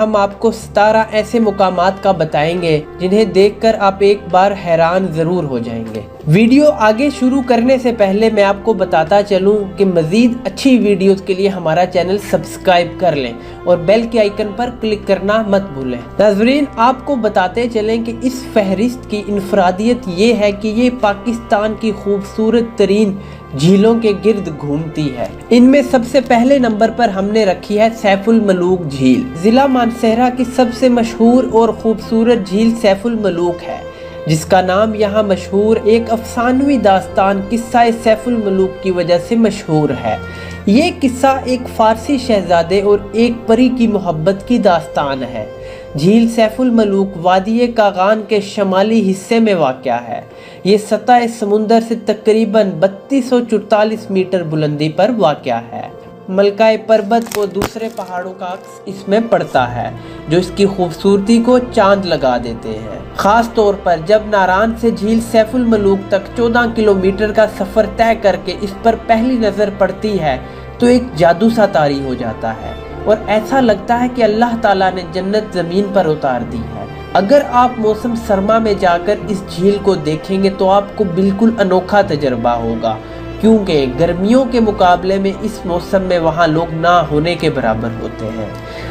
हम आपको 17 ऐसे मुकामात का बताएंगे जिन्हें देखकर आप एक बार हैरान जरूर हो जाएंगे। वीडियो आगे शुरू करने से पहले मैं आपको बताता चलूं कि मजीद अच्छी वीडियोस के लिए हमारा चैनल सब्सक्राइब कर लें और बेल के आइकन पर क्लिक करना मत भूलें। नाज़रीन, आपको बताते चलें कि इस फहरिस्त की इनफरादियत ये है कि ये पाकिस्तान की खूबसूरत तरीन झीलों के गिर्द घूमती है। इनमें सबसे पहले नंबर पर हमने रखी है सैफुल मलूक झील। जिला मानसहरा की सबसे मशहूर और खूबसूरत झील सैफुल मलूक है, जिसका नाम यहाँ मशहूर एक अफसानवी दास्तान किस्सा सैफुल मलूक की वजह से मशहूर है। ये किस्सा एक फारसी शहजादे और एक परी की मोहब्बत की दास्तान है। झील सैफुल मलूक वादिये कागान के शमाली हिस्से में वाक़या है। ये सतह समुंदर से तकरीबन 3244 मीटर बुलंदी पर वाक़या है। मलकाए पर्वत और दूसरे पहाड़ों का अक्स इसमें पड़ता है, जो इसकी खूबसूरती को चांद लगा देते हैं। खास तौर पर जब नारान से झील सैफुल मलूक तक 14 किलोमीटर का सफ़र तय करके इस पर पहली नज़र पड़ती है तो एक जादू सा तारी हो जाता है और ऐसा लगता है कि अल्लाह ताला ने जन्नत ज़मीन पर उतार दी है। अगर आप मौसम सरमा में जाकर इस झील को देखेंगे तो आपको बिल्कुल अनोखा तजर्बा होगा, क्योंकि गर्मियों के मुकाबले में इस मौसम में वहाँ लोग ना होने के बराबर होते हैं,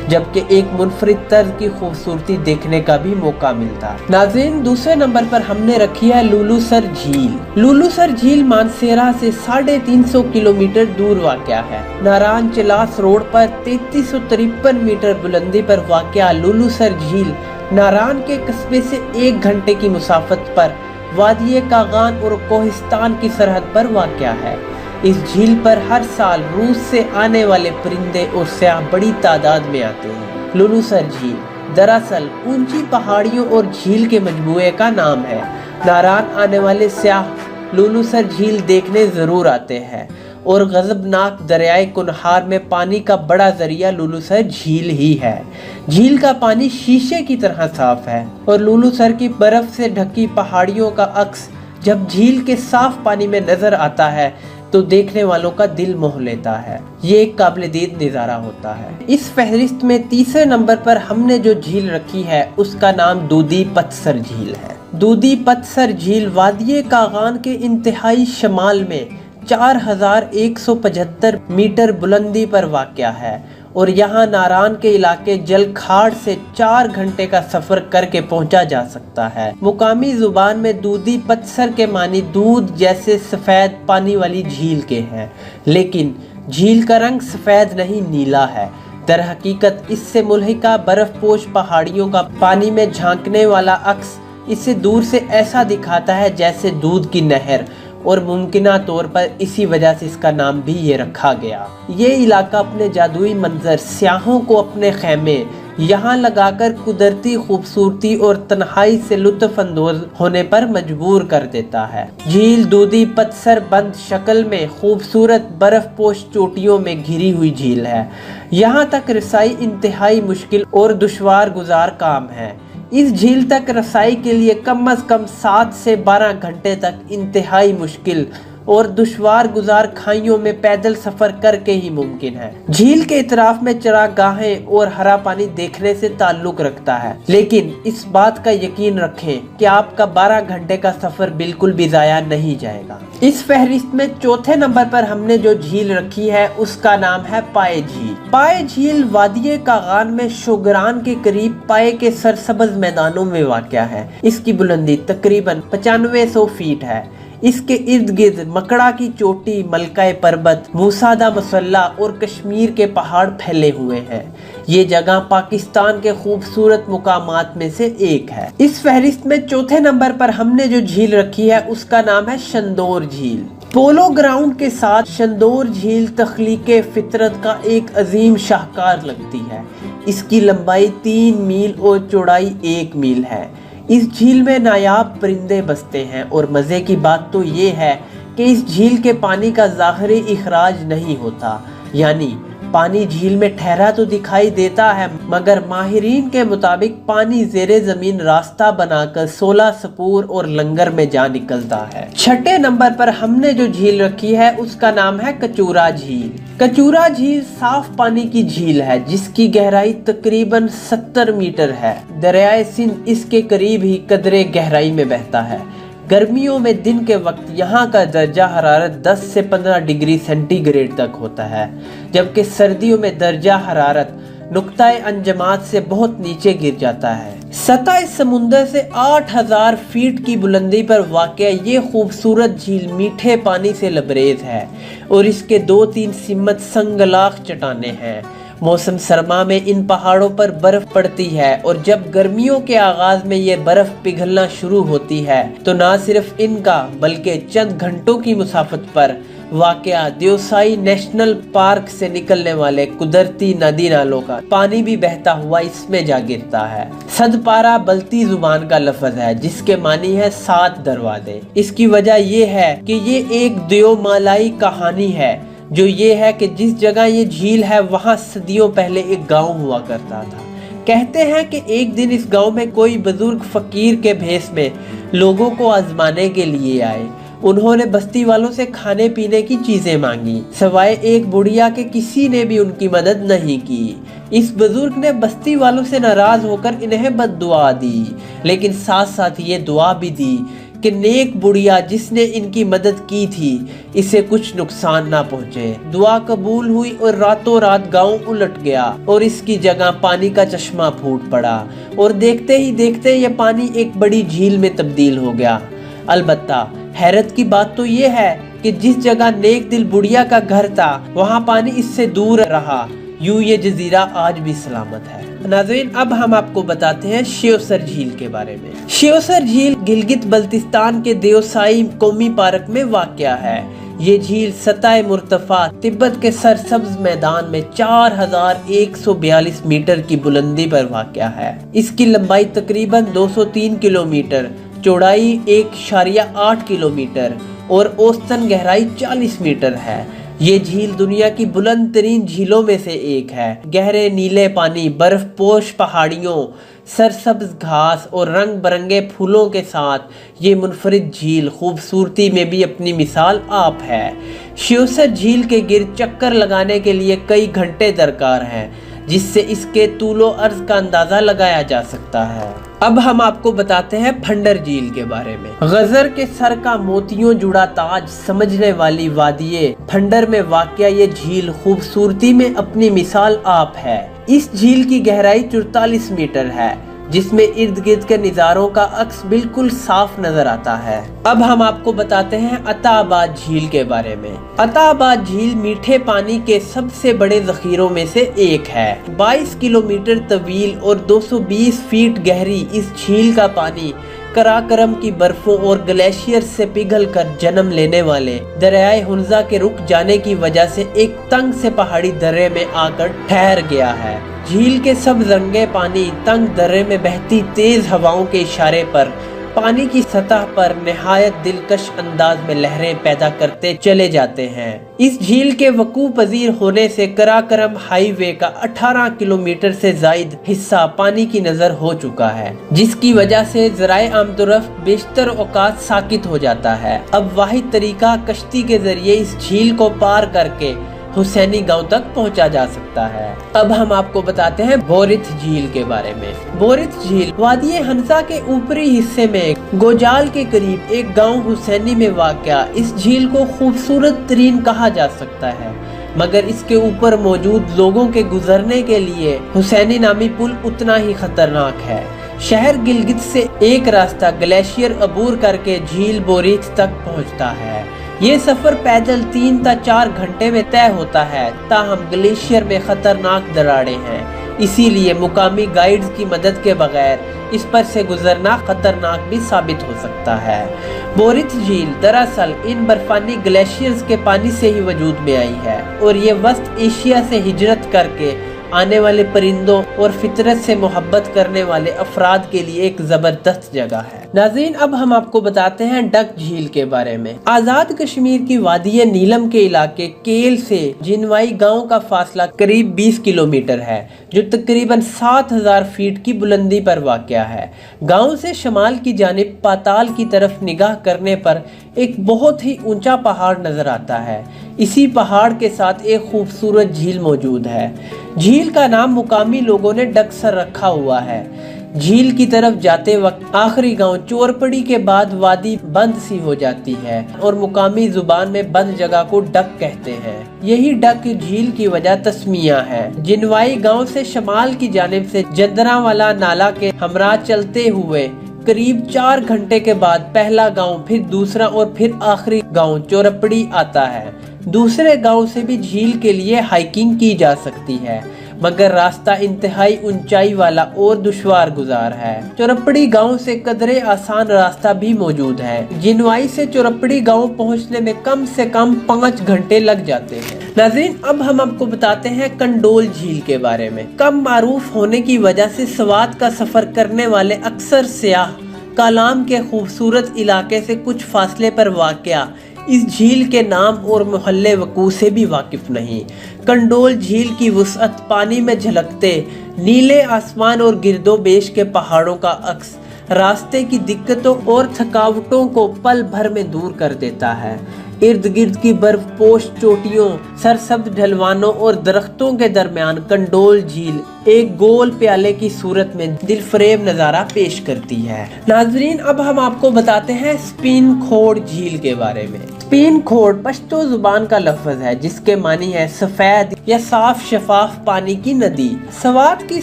जबकि एक मुनफरिद तर्ज की खूबसूरती देखने का भी मौका मिलता है। नाज़रीन, दूसरे नंबर पर हमने रखी है लुलुसर झील। लुलुसर झील मानसेरा से 350 किलोमीटर दूर वाक़या है। नारान चिलास रोड पर 3353 मीटर बुलंदी पर वाक़या लुलुसर झील नारान के कस्बे से 1 घंटे की मुसाफत पर वादिये कागान और कोहिस्तान की सरहद पर वाक़या है। इस झील पर हर साल रूस से आने वाले परिंदे और सयाह बड़ी तादाद में आते हैं। लुलुसर झील दरअसल ऊंची पहाड़ियों और झील के मजमूए का नाम है। नारान आने वाले सयाह लुलुसर झील देखने ज़रूर आते हैं और गज़बनाक दरियाए कुनहार में पानी का बड़ा जरिया लुलुसर झील ही है। झील का पानी शीशे की तरह साफ है और लुलुसर की बर्फ से ढकी पहाड़ियों का अक्स जब झील के साफ पानी में नजर आता है तो देखने वालों का दिल मोह लेता है। ये एक काबिल-ए-दीद नज़ारा होता है। इस फहरिस्त में तीसरे नंबर पर हमने जो झील रखी है उसका नाम दूधी पतसर झील है। दूधी पतसर झील वादिये कागान के इंतहाई शमाल में 4175 मीटर बुलंदी पर वाक़या है और यहाँ नारान के इलाके जलखाड़ से 4 घंटे का सफ़र करके पहुँचा जा सकता है। मुकामी ज़ुबान में दूधी पतसर के मानी दूध जैसे सफ़ेद पानी वाली झील के हैं, लेकिन झील का रंग सफ़ेद नहीं नीला है। दर हकीकत इससे मुल्हिका बर्फ़पोश पहाड़ियों का पानी में झांकने वाला अक्स इसे दूर से ऐसा दिखाता है जैसे दूध की नहर, और मुमकिना तौर पर इसी वजह से इसका नाम भी ये रखा गया। ये इलाका अपने जादुई मंजर, स्याहों को अपने खेमे यहाँ लगाकर कुदरती खूबसूरती और तन्हाई से लुत्फ़ अंदोज़ होने पर मजबूर कर देता है। झील दूधी पतसर बंद शक्ल में खूबसूरत बर्फ़पोश चोटियों में घिरी हुई झील है। यहाँ तक रसाई इंतहाई मुश्किल और दुश्वार गुजार काम है। इस झील तक रसाई के लिए कम से कम 7 से 12 घंटे तक इंतहाई मुश्किल और दुश्वार गुजार खाइयों में पैदल सफ़र करके ही मुमकिन है। झील के इतराफ में चरागाहें और हरा पानी देखने से ताल्लुक़ रखता है, लेकिन इस बात का यकीन रखें कि आपका 12 घंटे का सफ़र बिल्कुल भी ज़ाया नहीं जाएगा। इस फहरिस्त में चौथे नंबर पर हमने जो झील रखी है उसका नाम है पाए झील। पाए झील वादिये कागान में शोगरान के करीब पाए के सरसब्ज़ मैदानों में वाक़या है। इसकी बुलंदी तकरीबन 9500 फीट है। इसके इर्द गिर्द मकड़ा की चोटी, मलकाए पर्वत, मूसादा मसल्ला और कश्मीर के पहाड़ फैले हुए हैं। ये जगह पाकिस्तान के खूबसूरत मुकामात में से एक है। इस फहरिस्त में चौथे नंबर पर हमने जो झील रखी है उसका नाम है शंदोर झील। पोलो ग्राउंड के साथ शंदोर झील तख्लीके फितरत का एक अजीम शाहकार लगती है। इसकी लंबाई 3 मील और चौड़ाई 1 मील है। इस झील में नायाब परिंदे बसते हैं और मज़े की बात तो ये है कि इस झील के पानी का ज़ाहिरी इखराज नहीं होता, यानी पानी झील में ठहरा तो दिखाई देता है, मगर माहिरीन के मुताबिक पानी ज़ेरे ज़मीन रास्ता बनाकर 16 सपूर और लंगर में जा निकलता है। छठे नंबर पर हमने जो झील रखी है उसका नाम है कचूरा झील। कचूरा झील साफ पानी की झील है जिसकी गहराई तकरीबन 70 मीटर है। दरियाए सिंध इसके करीब ही कदरे गहराई में बहता है। गर्मियों में दिन के वक्त यहाँ का दर्जा हरारत 10 से 15 डिग्री सेंटीग्रेड तक होता है, जबकि सर्दियों में दर्जा हरारत नुक्ताए अंजमात से बहुत नीचे गिर जाता है। सतह समुंदर से 8000 फीट की बुलंदी पर वाक़या ये खूबसूरत झील मीठे पानी से लबरेज है और इसके 2-3 सिमत संगलाख चट्टानें हैं। मौसम सरमा में इन पहाड़ों पर बर्फ पड़ती है और जब गर्मियों के आगाज में ये बर्फ पिघलना शुरू होती है तो ना सिर्फ इनका बल्कि चंद घंटों की मुसाफत पर वाक़या देवसाई नेशनल पार्क से निकलने वाले कुदरती नदी नालों का पानी भी बहता हुआ इसमें जा गिरता है। सदपारा बल्ती जुबान का लफ्ज है जिसके मानी है 7 दरवाजे। इसकी वजह यह है कि ये एक देवमालाई कहानी है, जो ये है कि जिस जगह ये झील है वहाँ सदियों पहले एक गांव हुआ करता था। कहते हैं कि एक दिन इस गांव में कोई बुजुर्ग फकीर के भेष में लोगों को आजमाने के लिए आए। उन्होंने बस्ती वालों से खाने पीने की चीजें मांगी, सिवाय एक बुढ़िया के किसी ने भी उनकी मदद नहीं की। इस बुजुर्ग ने बस्ती वालों से नाराज होकर इन्हें बद्दुआ दी, लेकिन साथ साथ ये दुआ भी दी कि नेक बुढ़िया जिसने इनकी मदद की थी इसे कुछ नुकसान ना पहुँचे। दुआ कबूल हुई और रातों रात गांव उलट गया और इसकी जगह पानी का चश्मा फूट पड़ा और देखते ही देखते ये पानी एक बड़ी झील में तब्दील हो गया। अलबत्ता हैरत की बात तो ये है कि जिस जगह नेक दिल बुढ़िया का घर था वहाँ पानी इससे दूर रहा। यूं ये जजीरा आज भी सलामत है। नाज़रीन, अब हम आपको बताते हैं शिवसर झील के बारे में। शिवसर झील गिलगित बल्तिस्तान के देवसाई कौमी पार्क में वाक़या है। ये झील सतह मुर्तफा तिब्बत के सरसब्ज मैदान में 4142 मीटर की बुलंदी पर वाक़या है। इसकी लंबाई तकरीबन 203 किलोमीटर, चौड़ाई 1.8 किलोमीटर और औसतन गहराई 40 मीटर है। ये झील दुनिया की बुलंद तरीन झीलों में से एक है। गहरे नीले पानी, बर्फ पोश पहाड़ियों, सरसब्ज घास और रंग बिरंगे फूलों के साथ ये मुनफरिद झील खूबसूरती में भी अपनी मिसाल आप है। शिवसर झील के गिर्द चक्कर लगाने के लिए कई घंटे दरकार हैं, जिससे इसके तूलो अर्ज का अंदाजा लगाया जा सकता है। अब हम आपको बताते हैं फंडर झील के बारे में। गजर के सर का मोतियों जुड़ा ताज समझने वाली वादिये फंडर में वाक़या ये झील खूबसूरती में अपनी मिसाल आप है। इस झील की गहराई 44 मीटर है, जिसमें इर्द गिर्द के नज़ारों का अक्स बिल्कुल साफ नजर आता है। अब हम आपको बताते हैं अताबाद झील के बारे में। अताबाद झील मीठे पानी के सबसे बड़े जखीरों में से एक है। 22 किलोमीटर तवील और 220 फीट गहरी इस झील का पानी कराकरम की बर्फों और ग्लेशियर से पिघलकर जन्म लेने वाले दरियाए हुंजा के रुक जाने की वजह से एक तंग से पहाड़ी दर्रे में आकर ठहर गया है। झील के सब रंगे पानी तंग दर्रे में बहती तेज हवाओं के इशारे पर पानी की सतह पर निहायत दिलकश अंदाज में लहरें पैदा करते चले जाते हैं। इस झील के वकू पजीर होने से कराकरम हाईवे का 18 किलोमीटर से जायद हिस्सा पानी की नजर हो चुका है, जिसकी वजह से ज़राए आमदोरफ्त बेशतर औकात साकित हो जाता है। अब वाहिद तरीका कश्ती के जरिए इस झील को पार करके हुसैनी गांव तक पहुंचा जा सकता है। अब हम आपको बताते हैं बोरिथ झील के बारे में। बोरिथ झील वादी हंसा के ऊपरी हिस्से में गोजाल के करीब एक गांव हुसैनी में वाक़या इस झील को खूबसूरत तरीन कहा जा सकता है, मगर इसके ऊपर मौजूद लोगों के गुजरने के लिए हुसैनी नामी पुल उतना ही खतरनाक है। शहर गिलगित से एक रास्ता ग्लेशियर अबूर करके झील बोरिथ तक पहुंचता है। ये सफर पैदल 3 से 4 घंटे में तय होता है, ताहम ग्लेशियर में खतरनाक दरारें हैं, इसीलिए मुकामी गाइड्स की मदद के बगैर इस पर से गुजरना खतरनाक भी साबित हो सकता है। बोरिथ झील दरअसल इन बर्फानी ग्लेशियर्स के पानी से ही वजूद में आई है और ये वस्त एशिया से हिजरत करके आने वाले परिंदों और फितरत से मोहब्बत करने वाले अफराद के लिए एक ज़बरदस्त जगह है। नाज़रीन, अब हम आपको बताते हैं डक झील के बारे में। आज़ाद कश्मीर की वादी नीलम के इलाके केल से जिनवाई गांव का फासला करीब 20 किलोमीटर है, जो तकरीबन 7000 फीट की बुलंदी पर वाक़या है। गांव से शमाल की जानिब पाताल की तरफ निगाह करने पर एक बहुत ही ऊंचा पहाड़ नजर आता है। इसी पहाड़ के साथ एक खूबसूरत झील मौजूद है। झील का नाम मुकामी लोगों ने डकसर रखा हुआ है। झील की तरफ जाते वक्त आखिरी गांव चोरपड़ी के बाद वादी बंद सी हो जाती है और मुकामी जुबान में बंद जगह को डक कहते हैं। यही डक झील की वजह तस्मिया है। जिनवाई गांव से शमाल की जानिब से जंदरावाला नाला के हमरा चलते हुए करीब 4 घंटे के बाद पहला गांव, फिर दूसरा और फिर आखिरी गांव चोरपड़ी आता है। दूसरे गांव से भी झील के लिए हाइकिंग की जा सकती है, मगर रास्ता इंतहाई ऊंचाई वाला और दुश्वार गुजार है। चोरपड़ी गांव से कदरे आसान रास्ता भी मौजूद है। जिनवाई से चोरपड़ी गांव पहुंचने में कम से कम 5 घंटे लग जाते हैं। नाज़रीन, अब हम आपको बताते हैं कंडोल झील के बारे में। कम मारूफ होने की वजह से स्वात का सफर करने वाले अक्सर सियाह कालाम के खूबसूरत इलाके से कुछ फासले पर वाक़या इस झील के नाम और मोहल्ले वकू से भी वाकिफ नहीं। कंडोल झील की वुसअत पानी में झलकते नीले आसमान और गिरदोबेश के पहाड़ों का अक्स रास्ते की दिक्कतों और थकावटों को पल भर में दूर कर देता है। इर्द गिर्द की बर्फ पोश चोटियों, सरसब्ज ढलवानों और दरख्तों के दरमियान कंडोल झील एक गोल प्याले की सूरत में दिलफरेब नज़ारा पेश करती है। नाजरीन, अब हम आपको बताते हैं स्पिन खोड़ झील के बारे में। स्पिन खोड़ पश्तो जुबान का लफ्ज है जिसके मानी है सफेद या साफ शफाफ पानी की नदी। स्वात की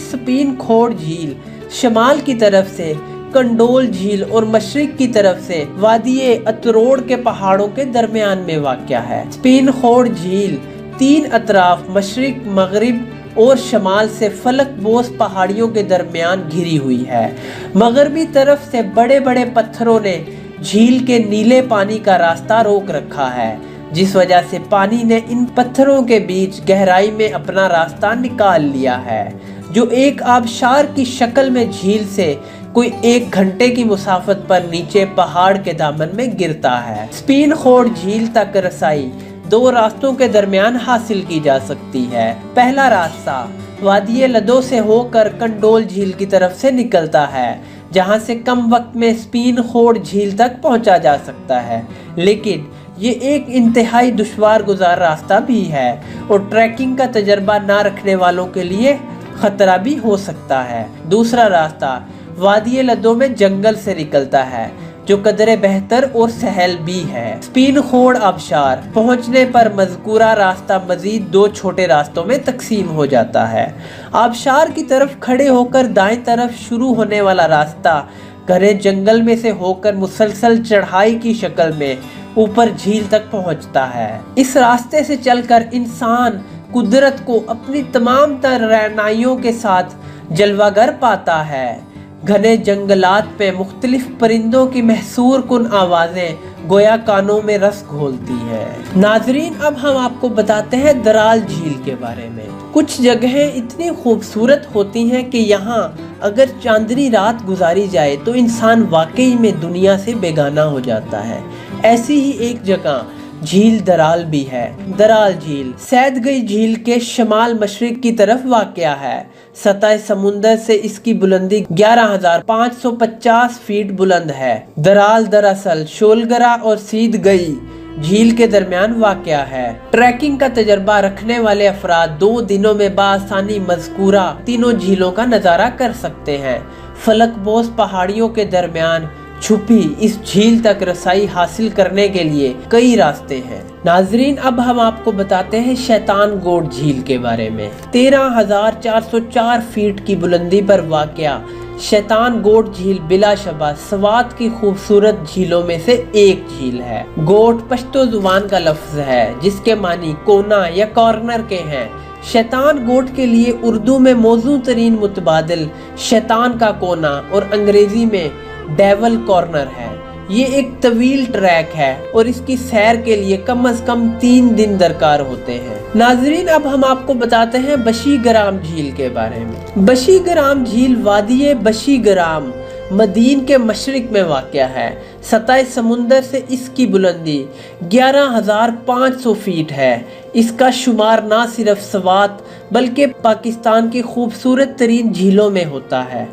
स्पिन खोड़ झील शमाल की तरफ से कंडोल झील और मशरिक की तरफ से वादिये अतरोड़ के पहाड़ों के दरमियान में वाक़या है। स्पिन खोड़ झील 3 अतराफ मशरिक, मगरिब और शमाल से फलक बोस पहाड़ियों के दरमियान घिरी हुई है। मगरबी तरफ से बड़े बड़े पत्थरों ने झील के नीले पानी का रास्ता रोक रखा है, जिस वजह से पानी ने इन पत्थरों के बीच गहराई में अपना रास्ता निकाल लिया है, जो एक आबशार की शक्ल में झील से कोई 1 घंटे की मुसाफत पर नीचे पहाड़ के दामन में गिरता है। स्पिन खोड़ झील तक रसाई 2 रास्तों के दरमियान हासिल की जा सकती है। पहला रास्ता वादिये लदो से होकर कंडोल झील की तरफ से निकलता है, जहां से कम वक्त में स्पिन खोड़ झील तक पहुंचा जा सकता है, लेकिन ये एक इंतहाई दुश्वार गुजार रास्ता भी है और ट्रैकिंग का तजर्बा ना रखने वालों के लिए खतरा भी हो सकता है। दूसरा रास्ता वादिये लदो में जंगल से निकलता है, जो कदरे बेहतर और सहल भी है। स्पिन खोड़ आबशार पहुंचने पर मज़कूरा रास्ता मजीद 2 छोटे रास्तों में तकसीम हो जाता है। आबशार की तरफ खड़े होकर दाएं तरफ शुरू होने वाला रास्ता घने जंगल में से होकर मुसलसल चढ़ाई की शक्ल में ऊपर झील तक पहुंचता है। इस रास्ते से चलकर इंसान कुदरत को अपनी तमाम तर रैनाइयों के साथ जलवागर पाता है। घने जंगलात पे मुख्तलिफ परिंदों की महसूर कुन आवाज़ें गोया कानों में रस घोलती हैं। नाजरीन, अब हम आपको बताते हैं दराल झील के बारे में। कुछ जगहें इतनी खूबसूरत होती हैं कि यहाँ अगर चांदनी रात गुजारी जाए तो इंसान वाकई में दुनिया से बेगाना हो जाता है। ऐसी ही एक जगह झील दराल भी है। दराल झील सैदगई झील के शमाल मशरिक की तरफ वाक़या है। सतह समुंदर से इसकी बुलंदी 11,550 फीट बुलंद है। दराल दरअसल शोलगरा और सीदगई झील के दरमियान वाक़या है। ट्रैकिंग का तजर्बा रखने वाले अफराद 2 दिनों में बासानी मज़कूरा तीनों झीलों का नज़ारा कर सकते हैं। फलकबोस पहाड़ियों के दरमियान छुपी इस झील तक रसाई हासिल करने के लिए कई रास्ते हैं। नाजरीन, अब हम आपको बताते हैं शैतान गोट झील के बारे में। 13,404 फीट की बुलंदी पर वाक़या शैतान गोट झील बिलाशबा स्वात की खूबसूरत झीलों में से एक झील है। गोट पश्तो जुबान का लफ्ज है जिसके मानी कोना या कॉर्नर के हैं। शैतान गोट के लिए उर्दू में मौजू तरीन मुतबादिल शैतान का कोना और अंग्रेजी में डेवल कॉर्नर है। ये एक तवील ट्रैक है और इसकी सैर के लिए कम से कम 3 दिन दरकार होते हैं। नाजरीन, अब हम आपको बताते हैं बशीग्राम झील के बारे में। बशीग्राम झील वादिये बशीग्राम मदीन के मशरिक में वाक़या है। सतह समुंदर से इसकी बुलंदी 11,500 फीट है। इसका शुमार ना सिर्फ सवात बल्कि पाकिस्तान की खूबसूरत तरीन झीलों में होता है।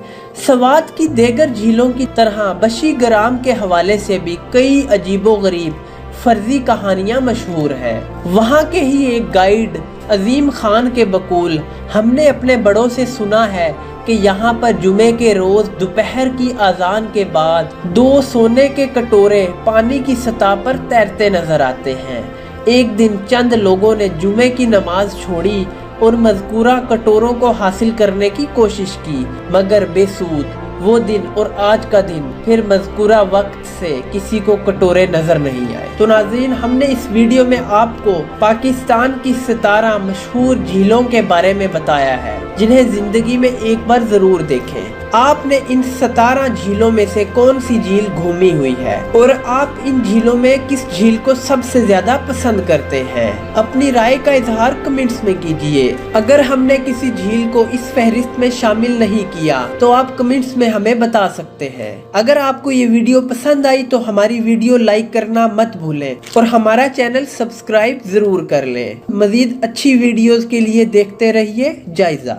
सवात की देगर झीलों की तरह बशी ग्राम के हवाले से भी कई अजीबोगरीब फर्जी कहानियाँ मशहूर हैं। वहाँ के ही एक गाइड अजीम खान के बकूल हमने अपने बड़ों से सुना है कि यहाँ पर जुमे के रोज दोपहर की अजान के बाद 2 सोने के कटोरे पानी की सतह पर तैरते नजर आते हैं। एक दिन चंद लोगों ने जुमे की नमाज छोड़ी और मज़कूरा कटोरों को हासिल करने की कोशिश की, मगर बेसूद। वो दिन और आज का दिन फिर मज़कूरा वक्त से किसी को कटोरे नजर नहीं आए। तो नाज़रीन, हमने इस वीडियो में आपको पाकिस्तान की 17 मशहूर झीलों के बारे में बताया है, जिन्हें जिंदगी में एक बार जरूर देखें। आपने इन 17 झीलों में से कौन सी झील घूमी हुई है और आप इन झीलों में किस झील को सबसे ज्यादा पसंद करते हैं? अपनी राय का इजहार कमेंट्स में कीजिए। अगर हमने किसी झील को इस फहरिस्त में शामिल नहीं किया तो आप कमेंट्स में हमें बता सकते हैं। अगर आपको ये वीडियो पसंद आई तो हमारी वीडियो लाइक करना मत भूलें और हमारा चैनल सब्सक्राइब जरूर कर लें। मजीद अच्छी वीडियोस के लिए देखते रहिए जायजा।